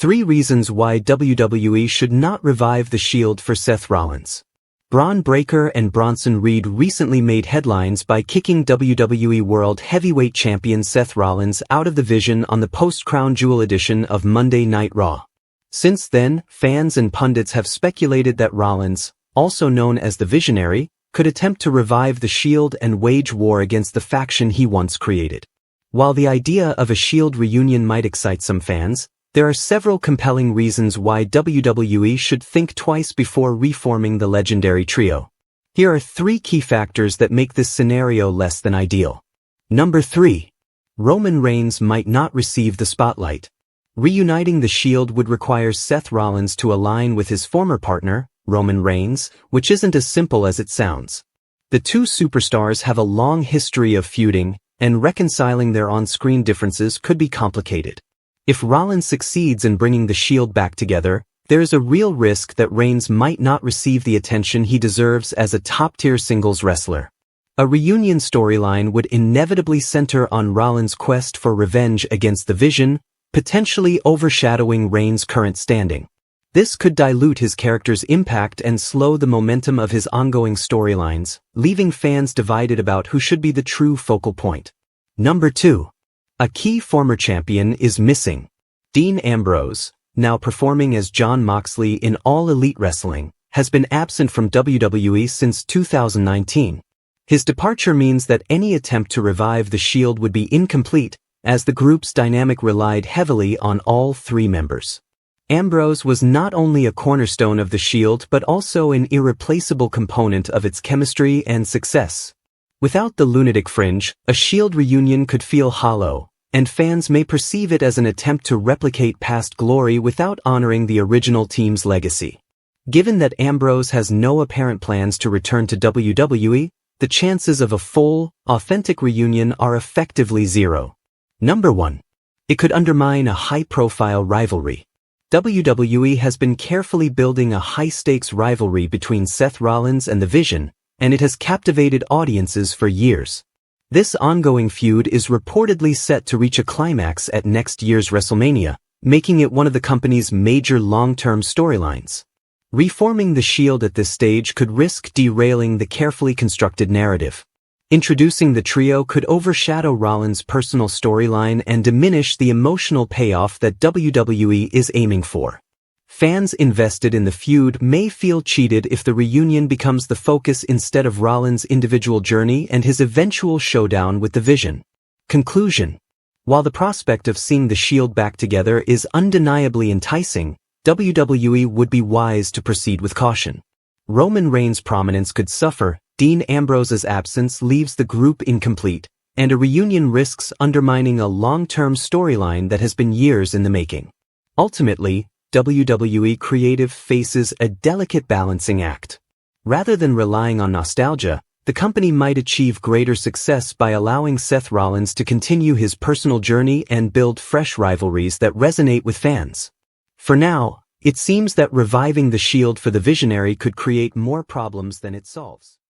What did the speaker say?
3 reasons why WWE should not revive the Shield for Seth Rollins. Braun Breaker and Bronson Reed recently made headlines by kicking WWE World Heavyweight Champion Seth Rollins out of the Vision on the post-Crown Jewel edition of Monday Night Raw. Since then, fans and pundits have speculated that Rollins, also known as the Visionary, could attempt to revive the Shield and wage war against the faction he once created. While the idea of a Shield reunion might excite some fans, there are several compelling reasons why WWE should think twice before reforming the legendary trio. Here are 3 key factors that make this scenario less than ideal. Number 3. Roman Reigns might not receive the spotlight. Reuniting the Shield would require Seth Rollins to align with his former partner, Roman Reigns, which isn't as simple as it sounds. The two superstars have a long history of feuding, and reconciling their on-screen differences could be complicated. If Rollins succeeds in bringing the Shield back together, there is a real risk that Reigns might not receive the attention he deserves as a top-tier singles wrestler. A reunion storyline would inevitably center on Rollins' quest for revenge against the Vision, potentially overshadowing Reigns' current standing. This could dilute his character's impact and slow the momentum of his ongoing storylines, leaving fans divided about who should be the true focal point. Number 2. A key former champion is missing. Dean Ambrose, now performing as Jon Moxley in All Elite Wrestling, has been absent from WWE since 2019. His departure means that any attempt to revive the Shield would be incomplete, as the group's dynamic relied heavily on all 3 members. Ambrose was not only a cornerstone of the Shield but also an irreplaceable component of its chemistry and success. Without the Lunatic Fringe, a Shield reunion could feel hollow, and fans may perceive it as an attempt to replicate past glory without honoring the original team's legacy. Given that Ambrose has no apparent plans to return to WWE, the chances of a full, authentic reunion are effectively 0. Number 1. It could undermine a high-profile rivalry. WWE has been carefully building a high-stakes rivalry between Seth Rollins and the Vision, and it has captivated audiences for years. This ongoing feud is reportedly set to reach a climax at next year's WrestleMania, making it one of the company's major long-term storylines. Reforming the Shield at this stage could risk derailing the carefully constructed narrative. Introducing the trio could overshadow Rollins' personal storyline and diminish the emotional payoff that WWE is aiming for. Fans invested in the feud may feel cheated if the reunion becomes the focus instead of Rollins' individual journey and his eventual showdown with the Vision. Conclusion. While the prospect of seeing the Shield back together is undeniably enticing, WWE would be wise to proceed with caution. Roman Reigns' prominence could suffer, Dean Ambrose's absence leaves the group incomplete, and a reunion risks undermining a long-term storyline that has been years in the making. Ultimately, WWE Creative faces a delicate balancing act. Rather than relying on nostalgia, the company might achieve greater success by allowing Seth Rollins to continue his personal journey and build fresh rivalries that resonate with fans. For now, it seems that reviving the Shield for the Visionary could create more problems than it solves.